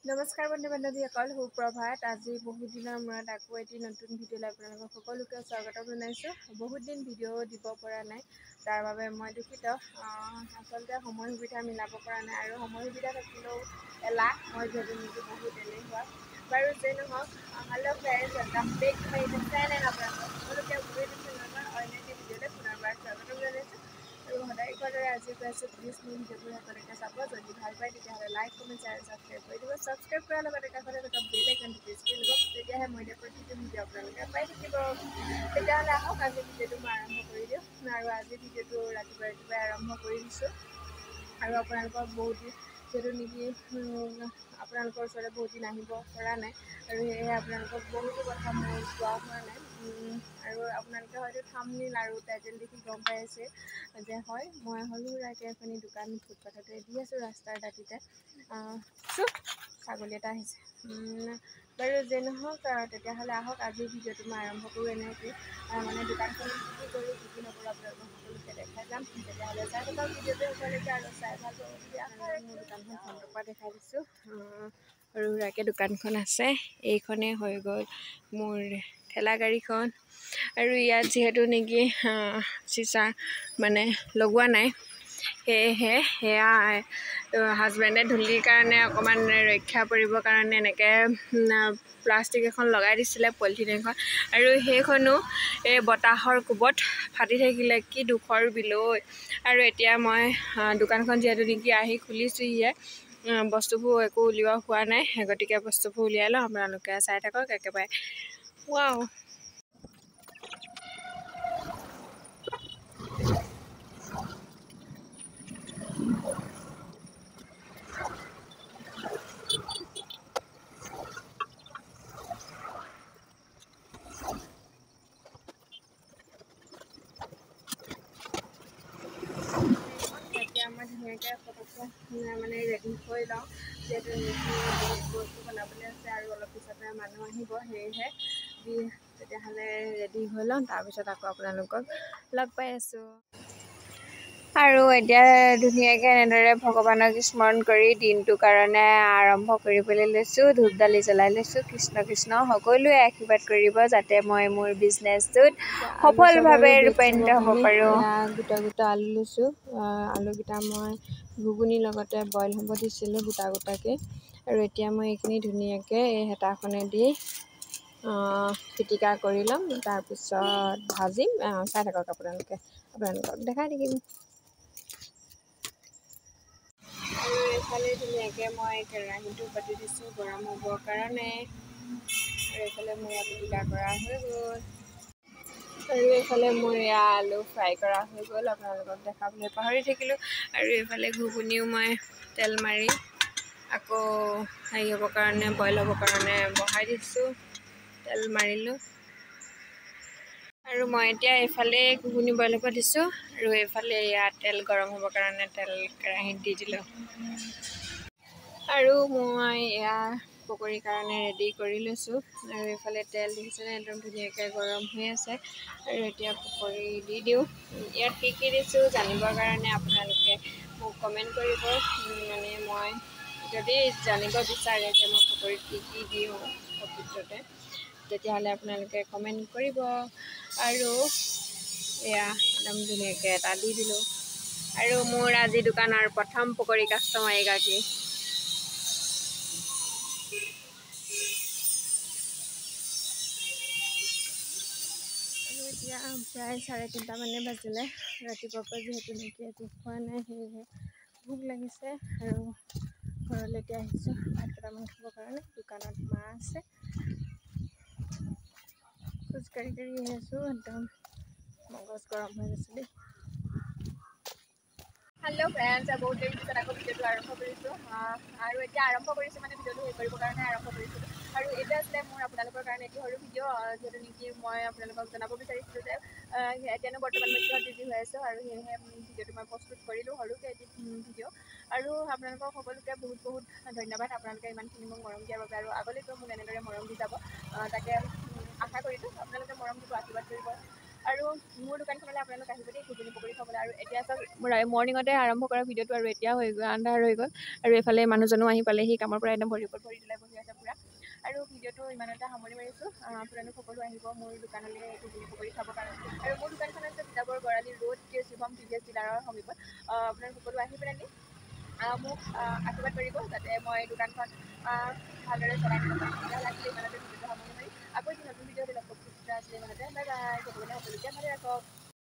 নমস্কাৰ বন্ধু বান্ধৱীসকল, সুপ্ৰভাত। আজি বহুত দিনৰ মূৰত আকৌ এটি নতুন ভিডিঅ'লৈ আপোনালোকক সকলোকে স্বাগতম জনাইছোঁ। বহুত দিন ভিডিঅ' দিব পৰা নাই, তাৰ বাবে মই দুখিত। আচলতে সময় সুবিধা মিলাব পৰা নাই, আৰু সময় সুবিধা থাকিলেও এলাহ, মই যিহেতু নিজে বহুত এলেহুৱা। বাৰু যে নহওক, hello' friends, welcome back to my YouTube channel. আপোনালোকক সকলোকে মোৰ ইউটিউব চেনেলৰ অন্য এটি ভিডিঅ'লৈ পুনৰবাৰ স্বাগতম জনাইছোঁ। আৰু সদায় কোৱাৰ দৰে আজি কৈ আছোঁ, প্লিজ মোৰ ভিডিঅ'বোৰ শেষলৈকে চাব। যদি ভাল পায় তেতিয়াহ'লে লাইক, কমেণ্ট, শ্বেয়াৰ, ছাবস্ক্ৰাইব কৰি দিব। ছাবস্ক্ৰাইব কৰাৰ লগতে কাষতে থকা বেল আইকনটো প্ৰেছ কৰি দিব, তেতিয়াহে মই দিয়া প্ৰতিটো ভিডিঅ' আপোনালোকে পাই থাকিব। তেতিয়াহ'লে আহক আজি ভিডিঅ'টো মই আৰম্ভ কৰি দিওঁ। আৰু আজি ভিডিঅ'টো ৰাতিপুৱাই আৰম্ভ কৰি দিছোঁ। আৰু আপোনালোকক বহুত দিন যিহেতু নেকি আপোনালোকৰ ওচৰলৈ বহুত দিন আহিব পৰা নাই, আৰু সেয়েহে আপোনালোকক বহুতো কথা মই কোৱা হোৱা নাই। আৰু আপোনালোকে হয়তো থাম্বনেইল আৰু টাইটেল দেখি গম পাই আছে যে হয়, মই সৰু সুৰাকৈ এখনি দোকান ফুটপাথতে দি আছোঁ, ৰাস্তাৰ দাঁতিতে। ছাগলী এটা আহিছে। বাৰু যে নহওক, তেতিয়াহ'লে আহক আজিৰ ভিডিঅ'টো মই আৰম্ভ কৰোঁ। এনেকৈ মানে দোকানখনত কি কৰোঁ, কি নকৰোঁ আপোনালোকক সকলোকে দেখাই যাম। তেতিয়াহ'লে চাই থকা ভিডিঅ'টো শেষলৈকে, আৰু চাই ভাল পাব বুলি আশা ৰাখি মোৰ দোকানখন ফ্ৰণ্টৰ পৰা দেখাই দিছোঁ। সৰু সুৰাকৈ দোকানখন আছে। এইখনেই হৈ গ'ল মোৰ ঠেলা গাড়ীখন। আৰু ইয়াত যিহেতু নেকি চিচা মানে লগোৱা নাই, সেয়েহে সেয়া হাজবেণ্ডে ধূলিৰ কাৰণে অকণমান ৰক্ষা পৰিবৰ কাৰণে এনেকৈ প্লাষ্টিক এখন লগাই দিছিলে, পলিথিন এখন। আৰু সেইখনো এই বতাহৰ কোবত ফাটি থাকিলে, কি দুখৰ বিলৈ। আৰু এতিয়া মই দোকানখন যিহেতু নেকি আহি খুলিছোঁহিয়ে, বস্তুবোৰ একো উলিওৱা হোৱা নাই, গতিকে বস্তুবোৰ উলিয়াই লওঁ। আপোনালোকে চাই থাকক একেবাৰে। ৱাও, এতিয়া মই ধুনীয়াকৈ ফটোখন মানে ৰেডি কৰি লওঁ, যিহেতু বস্তু বনাবলৈ আছে আৰু অলপ পিছতে মানুহ আহিব। সেয়েহে তেতিয়াহ'লে ৰেডি হৈ লওঁ, তাৰপিছত আকৌ আপোনালোকক লগ পাই আছোঁ। আৰু এতিয়া ধুনীয়াকৈ এনেদৰে ভগৱানক স্মৰণ কৰি দিনটোৰ কাৰণে আৰম্ভ কৰিবলৈ লৈছোঁ। ধূপডালি জ্বলাই লৈছোঁ। কৃষ্ণ কৃষ্ণ, সকলোৱে আশীৰ্বাদ কৰিব যাতে মই মোৰ বিজনেছটোত সফলভাৱে ৰূপায়িত হ'ব পাৰোঁ। গোটা গোটা আলু লৈছোঁ। আলুকেইটা মই ঘুগুনিৰ লগতে বইল হ'ব দিছিলোঁ গোটা গোটাকৈ। আৰু এতিয়া মই এইখিনি ধুনীয়াকৈ এই হেতাখনেদি পিটিকা কৰি ল'ম, তাৰপিছত ভাজিম। চাই থাকক আপোনালোকক দেখাই থাকিম। আৰু এইফালে ধুনীয়াকৈ মই কেৰাহীটো পাতি দিছোঁ গৰম হ'বৰ কাৰণে। আৰু এইফালে মোৰ পিটিকা কৰা হৈ গ'ল, আৰু এইফালে মোৰ এয়া আলু ফ্ৰাই কৰা হৈ গ'ল, আপোনালোকক দেখাবলৈ পাহৰি থাকিলোঁ। আৰু এইফালে ঘুগুনিও মই তেল মাৰি আকৌ হেৰি হ'বৰ কাৰণে, বইল হ'বৰ কাৰণে বহাই দিছোঁ, তেল মাৰিলোঁ। আৰু মই এতিয়া এইফালে ঘুগুনি বইল হ'ব দিছোঁ, আৰু এইফালে ইয়াত তেল গৰম হ'বৰ কাৰণে তেল কেৰাহীত দি দিলোঁ। আৰু মই এয়া পকৰীৰ কাৰণে ৰেডি কৰি লৈছোঁ। আৰু এইফালে তেল দেখিছেনে, একদম ধুনীয়াকৈ গৰম হৈ আছে। আৰু এতিয়া পকৰী দি দিওঁ। ইয়াত কি কি দিছোঁ জানিবৰ কাৰণে আপোনালোকে মোক কমেণ্ট কৰিব। মানে মই যদি জানিব বিচাৰে যে মই পকৰীত কি কি দিওঁ প্ৰকৃততে, তেতিয়াহ'লে আপোনালোকে কমেণ্ট কৰিব। আৰু এয়া একদম ধুনীয়াকৈ এটা দি দিলোঁ। আৰু মোৰ আজি দোকানৰ প্ৰথম পকৰী কাষ্টমাৰ এগৰাকী। আৰু এতিয়া প্ৰায় 3:30 মানে বাজিলে। ৰাতিপুৱাৰ পৰা যিহেতু নেকি একো খোৱা নাই, সেয়েহে ভোক লাগিছে। আৰু ঘৰলৈ এতিয়া আহিছোঁ ভাত কেইটামান খাবৰ কাৰণে। দোকানত মা আছে, খোজকাঢ়ি আহি আছোঁ। একদম মগজ গৰম হৈ গৈছে দেই। হেল্ল' ফ্ৰেণ্ডছ, বহুত দেৰি পিছত আকৌ ভিডিঅ'টো আৰম্ভ কৰিছোঁ। আৰু এতিয়া আৰম্ভ কৰিছোঁ মানে ভিডিঅ'টো হেৰি কৰিবৰ কাৰণে আৰম্ভ কৰিছিলোঁ। আৰু এইটো আছিলে মোৰ আপোনালোকৰ কাৰণে এটি সৰু ভিডিঅ', যিহেতু নেকি মই আপোনালোকক জনাব বিচাৰিছিলোঁ যে এতিয়ানো বৰ্তমান মই কিহত বিজি হৈ আছোঁ, আৰু সেয়েহে ভিডিঅ'টো মই প্ৰস্তুত কৰিলোঁ, সৰুকৈ এটি ভিডিঅ'। আৰু আপোনালোকক সকলোকে বহুত বহুত ধন্যবাদ, আপোনালোকে ইমানখিনি মোক মৰম দিয়াৰ বাবে। আৰু আগলৈকেও মোক এনেদৰে মৰম দি যাব, তাকে আশা কৰিলোঁ। আপোনালোকে মৰম দিব, আশীৰ্বাদ কৰিব। আৰু মোৰ দোকানখনলৈ আপোনালোক আহিব দেই ঘুগুনি পকৰি খাবলৈ। আৰু এতিয়া চাওক মৰ্ণিঙতে আৰম্ভ কৰা ভিডিঅ'টো আৰু এতিয়া হৈ গ'ল আন্ধাৰ হৈ গ'ল। আৰু এইফালে মানুহজনো আহি পালেহি কামৰ পৰা একদম ভৰি ওপৰত ভৰি তোলাই বহি আছে পূৰা। আৰু ভিডিঅ'টো ইমানতে সামৰি মাৰিছোঁ। আপোনালোক সকলো আহিব মোৰ দোকানলৈ ঘুগুনি পকৰি খাবৰ কাৰণে। আৰু মোৰ দোকানখন আছে তিতাবৰ গৰালি ৰোড শিৱম টিভিএছ ডিলাৰৰ সমীপত। আপোনালোক সকলো আহি পেলাই মোক আশীৰ্বাদ কৰিব যাতে মই দোকানখন ভালদৰে চলাই নিব পাৰিম। তেতিয়াহ'লে আজিলৈ ইমানতে ভিডিঅ'টো সামৰি মাৰি আকৌ এটি নতুন ভিডিঅ'তে লগ পাম। আছিলে ইমানতে বাই বাই। সকলোকে ভালে ৰাখক।